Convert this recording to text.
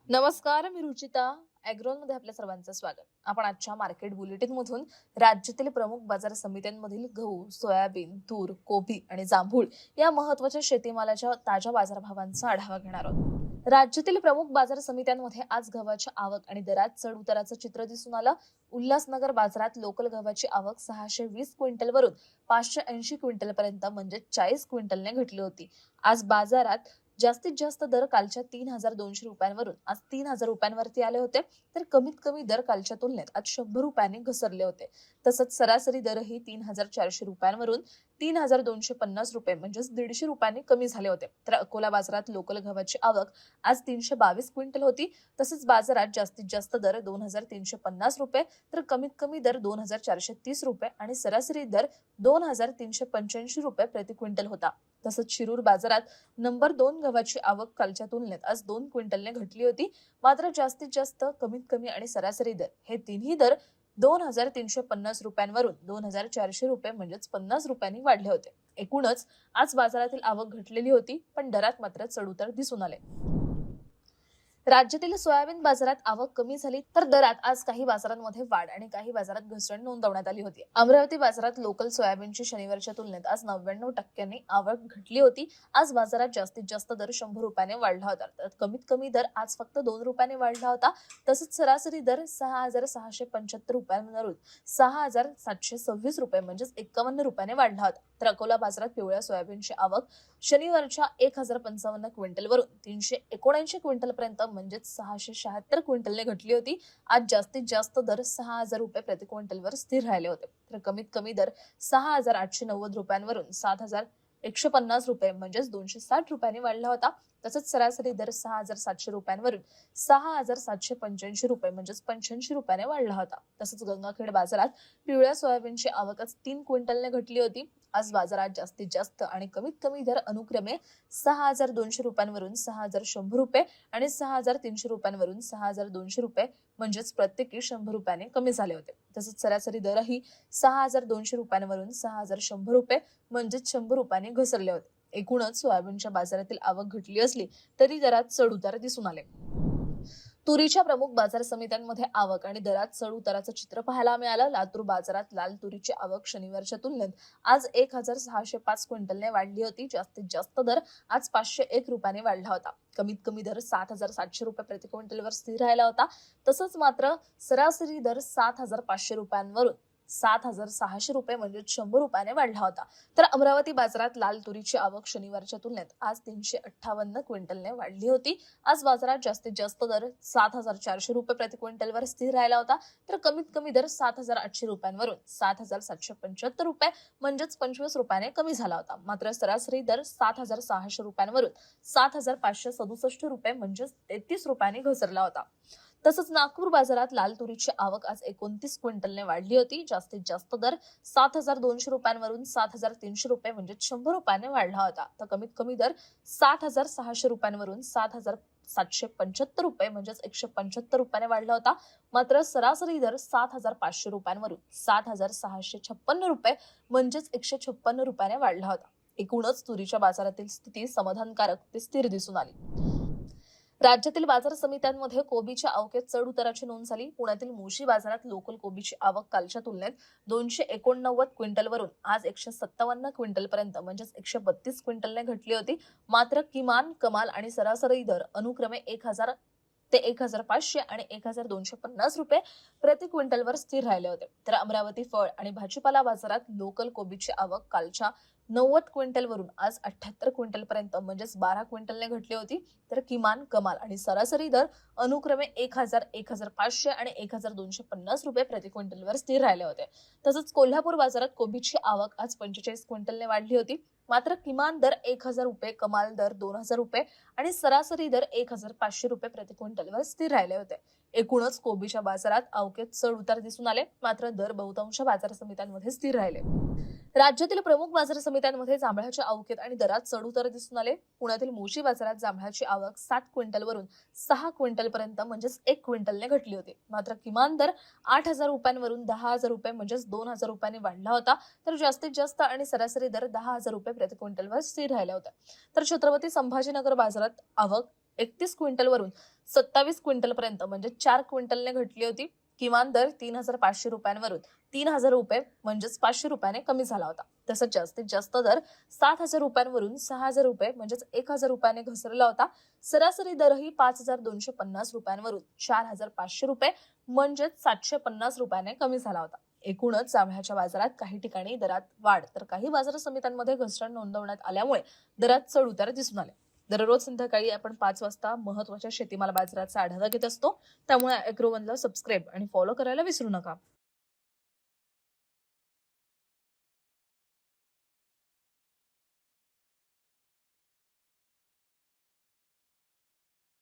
नमस्कार, मी रुचिता. ॲग्रोनमध्ये आपल्या सर्वांचं स्वागत. आपण आजच्या मार्केट बुलेटिनमधून राज्यातील प्रमुख बाजार समित्यांमधील गहू, सोयाबीन, तूर, कोबी आणि जांभूळ या महत्त्वाच्या शेतीमालाच्या ताज्या बाजारभावांचा आढावा घेणार आहोत. राज्यातील प्रमुख बाजार समित्यांमध्ये आज गव्हाच्या आवक आणि दरात चढ उताराचं चित्र दिसून आलं. उल्हासनगर बाजारात लोकल गव्हाची आवक 620 क्विंटलवरून 580 क्विंटलपर्यंत म्हणजे 40 क्विंटलने घटली होती. आज बाजारात जास्तीत जास्त दर कालच्या 3,200 रुपयांवरून आज 3,000 रुपयांवरती आले होते, तर कमीत कमी दर कालच्या तुलनेत आज 100 रुपयांनी घसरले होते. तसंच सरासरी दरही 3,400 रुपयांवरून 3,250 रुपये म्हणजेच 150 रुपयांनी कमी झाले होते. तर अकोला बाजारात लोकल गव्हाची आवक आज 322 क्विंटल होती. तसंच बाजारात जास्तीत जास्त दर 2,350 रुपये, तर कमीत कमी दर 2,430 रुपये आणि सरासरी दर 2,385 रुपये प्रति क्विंटल होता. तसंच शिरूर बाजारात नंबर 2 गव्हाची आवक कालच्या तुलनेत आज 2 क्विंटलने घटली होती. मात्र जास्तीत जास्त, कमीत कमी आणि सरासरी दर हे तिन्ही दर 2,350 रुपयांवरून 2,400 रुपये म्हणजेच 50 रुपयांनी वाढले होते. एकूणच आज बाजारातील आवक घटलेली होती, पण दरात मात्र चढउतार दिसून आले. राज्यातील सोयाबीन बाजारात आवक कमी झाली, तर दरात आज काही बाजारांमध्ये वाढ आणि काही बाजारात घसरण नोंदवण्यात आली होती. अमरावती बाजारात लोकल सोयाबीनची शनिवारच्या तुलनेत आज 99% आवक घटली होती. आज बाजारात जास्तीत जास्त दर 100 रुपयाने वाढला होता, तर कमीत कमी दर आज फक्त 2 रुपयाने वाढला होता. तसंच सरासरी दर 6,675 रुपयांवरून 6,726 रुपये म्हणजेच 51 रुपयाने वाढला होता. तर अकोला बाजारात पिवळ्या सोयाबीनची आवक शनिवारच्या 1,055 क्विंटलवरून 379 क्विंटलपर्यंत म्हणजेच 676 क्विंटलने घटली होती. आज जास्तीत जास्त दर 6,000 रुपये प्रति क्विंटलवर स्थिर राहिले होते, तर कमीत कमी दर 6,890 रुपयांवरून 7,150 रुपये म्हणजेच 260 रुपयांनी वाढला होता. तसंच सरासरी दर 6,700 रुपयांवरून 6,785 रुपये म्हणजेच 85 रुपयाने वाढला होता. तसंच गंगाखेड बाजारात पिवळ्या सोयाबीनची आवक आज 3 क्विंटलने घटली होती. आज बाजारात जास्तीत जास्त आणि कमीत कमी दर अनुक्रमे 6,200 रुपयांवरून 6,100 रुपये आणि 6,300 रुपयांवरून 6,200 रुपये म्हणजेच प्रत्येकी 100 रुपयाने कमी झाले होते. तसंच सरासरी दरही 6,200 रुपयांवरून 6,100 रुपये म्हणजेच 100 रुपयाने घसरले होते. एकूणच सोयाबीनच्या बाजारातील आवक घटली असली तरी दरात चढउतार दिसून आले. तुरीच्या प्रमुख बाजार समित्यांमध्ये आवक आणि दरात चढ उताराचं चित्र पाहायला मिळालं. लातूर बाजारात लाल तुरीची आवक शनिवारच्या तुलनेत आज 1,605 क्विंटलने वाढली होती. जास्तीत जास्त दर आज 501 रुपयाने वाढला होता. कमीत कमी दर 7,700 रुपये प्रति क्विंटलवर स्थिर राहिला होता. तसंच मात्र सरासरी दर 7,500 रुपयांवरून 7,600 रुपये म्हणजे 100 रुपयाने वाढला होता. तर अमरावती बाजारात लाल तुरीची आवक शनिवारच्या तुलनेत आज 358 क्विंटलने वाढली होती. आज बाजारात जास्तीत जास्त दर 7,400 रुपये प्रति क्विंटलवर स्थिर राहिला होता, तर कमीत कमी दर 7,800 रुपयांवरून 7,775 रुपये म्हणजेच 25 रुपयाने कमी झाला होता. मात्र सरासरी दर 7,600 रुपयांवरून 7,567 रुपये म्हणजेच 33 रुपयांनी घसरला होता. तसंच नागपूर बाजारात लाल तुरीची आवक आज 29 क्विंटलने वाढली होती. जास्तीत जास्त दर 7,200 रुपयांवरून 7,300 रुपये म्हणजे 100 रुपयाने वाढला होता. तर कमीत कमी दर 7,600 रुपयांवरून 7,775 रुपये म्हणजेच 175 रुपयाने वाढला होता. मात्र सरासरी दर 7,500 रुपयांवरून 7,656 रुपये म्हणजेच 156 रुपयाने वाढला होता. एकूणच तुरीच्या बाजारातील स्थिती समाधानकारक ते स्थिर दिसून आली. राज्यातील बाजार समित्यांमध्ये कोबीच्या आवकेत चढ उताराची नोंद झाली. पुण्यातील मोशी बाजारात लोकल कोबीची आवक कालच्या तुलनेत 289 क्विंटलवरून आज 157 क्विंटलपर्यंत म्हणजेच 132 क्विंटलने घटली होती. मात्र किमान, कमाल आणि सरासरी दर अनुक्रमे 1,000 ते 1,500 आणि 1,250 रुपये प्रति क्विंटलवर स्थिर राहिले होते. तर अमरावती फळ आणि भाजीपाला बाजारात लोकल कोबीची आवक कालच्या 90 क्विंटलवरून आज 78 क्विंटलपर्यंत म्हणजेच 12 क्विंटलने घटली होती. तर किमान, कमाल आणि सरासरी दर अनुक्रमे 1,000, 1,500 आणि 1,250 रुपये प्रति क्विंटलवर स्थिर राहिले होते. तसंच कोल्हापूर बाजारात कोबीची आवक आज 45 क्विंटलने वाढली होती. मात्र किमान दर 1,000 रुपये, कमाल दर 2,000 रुपये आणि सरासरी दर 1,500 रुपये प्रति क्विंटलवर स्थिर राहिले होते. एकूणच कोबीच्या बाजारात आवकेत चढ उतार दिसून आले, मात्र दर बहुतांश बाजार समित्यांमध्ये स्थिर राहिले. राज्यातील प्रमुख बाजार समित्यांमध्ये जांभळाच्या आवकेत आणि दरात चढउतार दिसून आले. पुण्यातील मोशी बाजारात जांभळाची आवक 7 क्विंटलवरून 6 क्विंटलपर्यंत म्हणजेच 1 क्विंटलने घटली होती. मात्र किमान दर 8,000 रुपयांवरून 10,000 रुपये म्हणजेच 2,000 रुपयांनी वाढला होता. तर जास्तीत जास्त आणि सरासरी दर 10,000 रुपये प्रति क्विंटलवर स्थिर राहिल्या होत्या. तर छत्रपती संभाजीनगर बाजारात आवक 31 क्विंटलवरून 27 क्विंटलपर्यंत म्हणजे 4 क्विंटलने घटली होती. किमान दर 3,500 रुपयांवरून 3,000 रुपये म्हणजेच 500 रुपयाने कमी झाला होता. तसंच जास्तीत जास्त दर 7,000 रुपयांवरून 6,000 रुपये म्हणजेच 1,000 रुपयाने घसरला होता. सरासरी दरही 5,250 रुपयांवरून 4,500 रुपये म्हणजेच 750 रुपयाने कमी झाला होता. एकूणच जांभळाच्या बाजारात काही ठिकाणी दरात वाढ तर काही बाजार समित्यांमध्ये घसरण नोंदवण्यात आल्यामुळे दरात चढ उतार दिसून आले. दररोज संध्याकाळी आपण 5 वाजता महत्त्वाच्या शेतीमाल बाजाराचा आढावा घेत असतो. त्यामुळे अॅग्रोवनला सबस्क्राईब आणि फॉलो करायला विसरू नका.